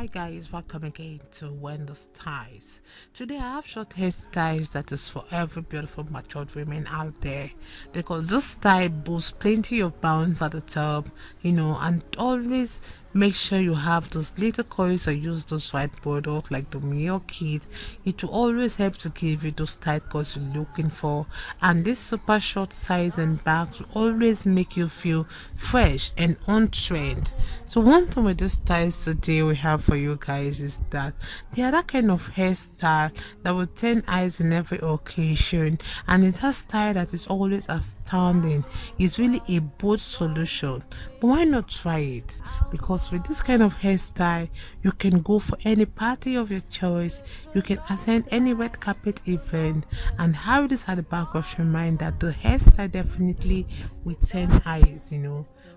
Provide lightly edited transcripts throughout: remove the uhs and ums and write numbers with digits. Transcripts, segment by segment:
Hi guys, welcome again to Wonder Styles. Today I have short hairstyles that is for every beautiful matured women out there, because this style boosts plenty of bounce at the top, and always make sure you have those little coils or use those white product like the MIELLE kit. It will always help to give you those tight curls you're looking for, and this super short size and back will always make you feel fresh and on trend. So one thing with this styles today we have for you guys is that they are that kind of hairstyle that will turn eyes in every occasion, and it's a style that is always astounding. It's really a bold solution, but why not try it? Because with this kind of hairstyle you can go for any party of your choice, you can attend any red carpet event, and have this at the back of your mind that the hairstyle definitely will turn eyes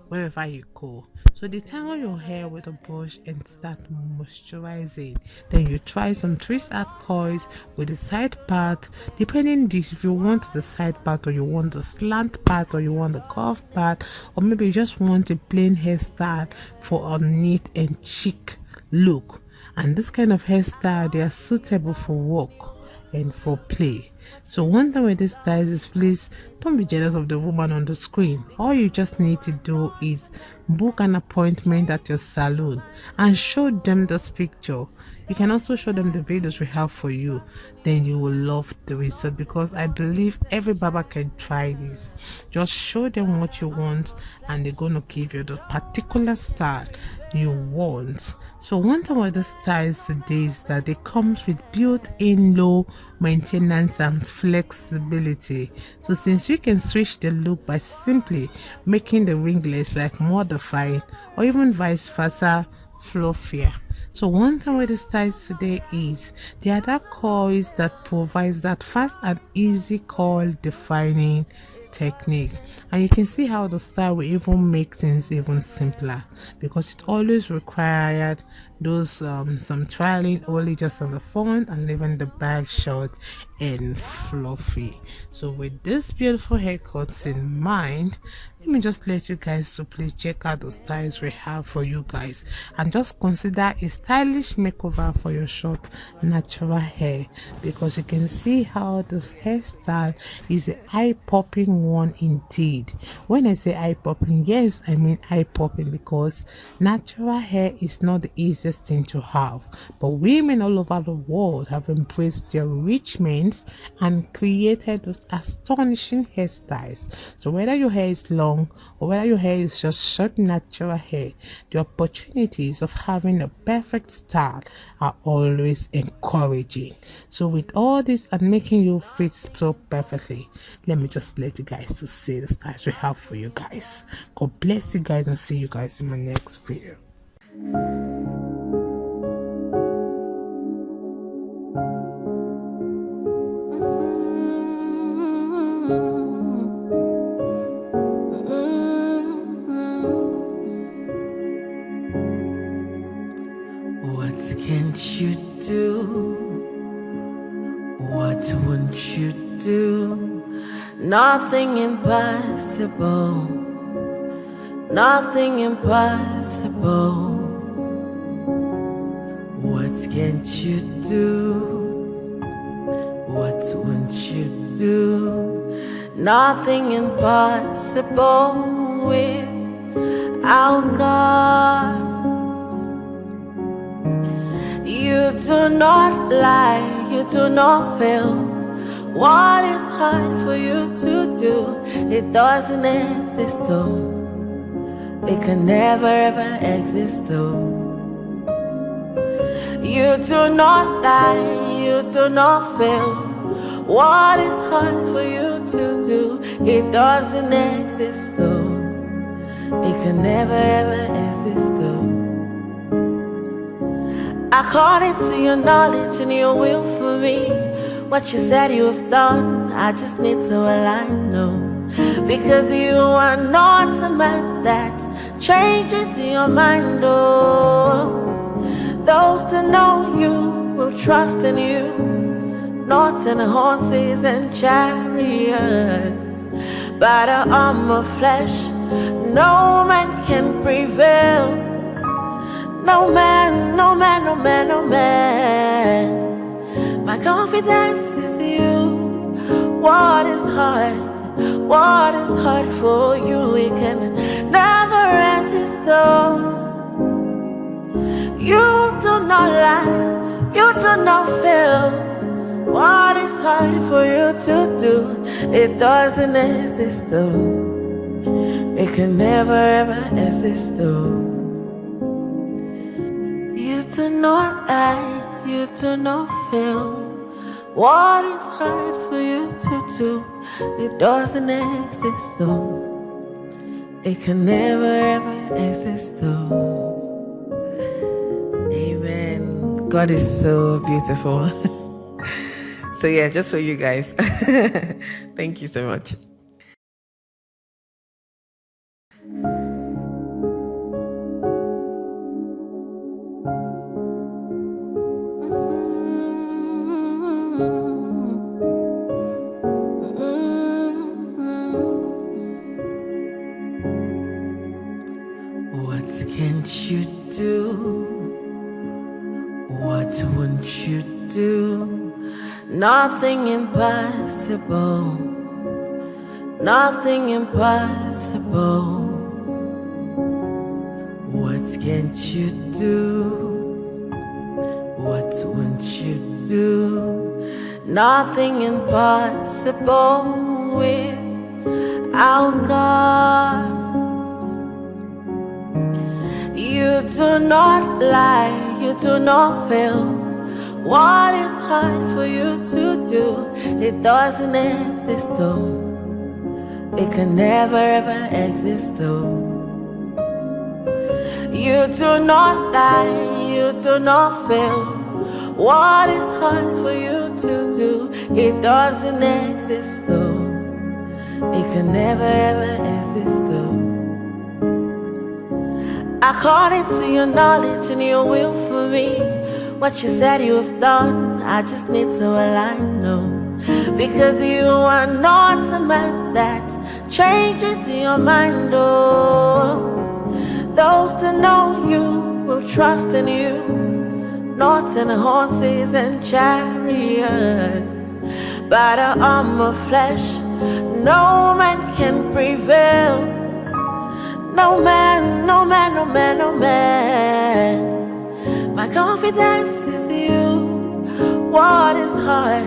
wherever you go. So detangle your hair with a brush and start moisturizing. Then you try some twist out coils with the side part, depending if you want the side part or you want the slant part or you want the curve part, or maybe you just want a plain hairstyle for a neat and chic look. And this kind of hairstyle, they are suitable for work and for play. So one thing with these styles is, please don't be jealous of the woman on the screen. All you just need to do is book an appointment at your salon and show them this picture. You can also show them the videos we have for you. Then you will love the result, because I believe every barber can try this. Just show them what you want and they're going to give you the particular style you want. So one thing with the styles today is that it comes with built-in low maintenance and flexibility. So since you can switch the look by simply making the ringlets like more defined, or even vice versa, fluffier. So one thing with the styles today is the other coils that provides that fast and easy curl defining technique, and you can see how the style will even make things even simpler, because it always required those some trialing only just on the front and leaving the back short and fluffy. So with this beautiful haircuts in mind, let me just let you guys to please check out the styles we have for you guys, and just consider a stylish makeover for your short natural hair, because you can see how this hairstyle is an eye-popping one indeed. When I say eye-popping, yes, I mean eye-popping, because natural hair is not the easiest thing to have, but women all over the world have embraced their enrichments and created those astonishing hairstyles. So whether your hair is long or whether your hair is just short natural hair, the opportunities of having a perfect style are always encouraging. So with all this and making you fit so perfectly, let me just let you guys to see the styles we have for you guys. God bless you guys, and see you guys in my next video. What can't you do? What won't you do? Nothing impossible. Nothing impossible. What can't you do? What won't you do? Nothing impossible without God. You do not lie, you do not fail. What is hard for you to do? It doesn't exist though. It can never ever exist though. You do not lie, you do not fail. What is hard for you to do? It doesn't exist though. It can never ever exist though. According to your knowledge and your will for me, what you said you have done, I just need to align, no. Because you are not a man that changes your mind, oh. Those that know you will trust in you, not in horses and chariots, by the arm of flesh. No man can prevail. No man no man, no man. My confidence is you. What is hard? What is hard for you? We can never resist though. You do not lie, you do not fail. What is hard for you to do? It doesn't exist though. It can never ever exist though. You do not lie, you do not fail. What is hard for you to do? It doesn't exist though. It can never ever exist though. Amen. God is so beautiful. So yeah, just for you guys. Thank you so much. What can't you do? What won't you do? Nothing impossible. Nothing impossible. What can't you do? What won't you do? Nothing impossible without God. You do not lie, you do not fail. What is hard for you to do? It doesn't exist though. It can never ever exist though. You do not lie, you do not fail. What is hard for you to do? It doesn't exist though. It can never ever exist though. According to your knowledge and your will for me, what you said you have done, I just need to align, no. Because you are not a man that changes your mind, oh. Those that know you will trust in you, not in horses and chariots. By the arm of flesh, no man can prevail. No man, no man, no man, no man. My confidence is you. What is hard?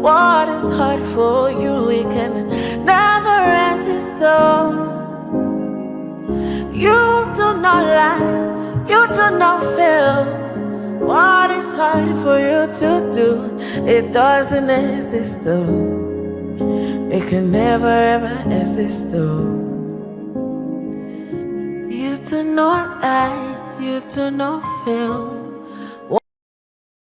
What is hard for you? We can never resist though. You do not lie, you do not fail. What is hard for you to do? It doesn't exist though. It can never ever exist though. You do not lie, you do not fail.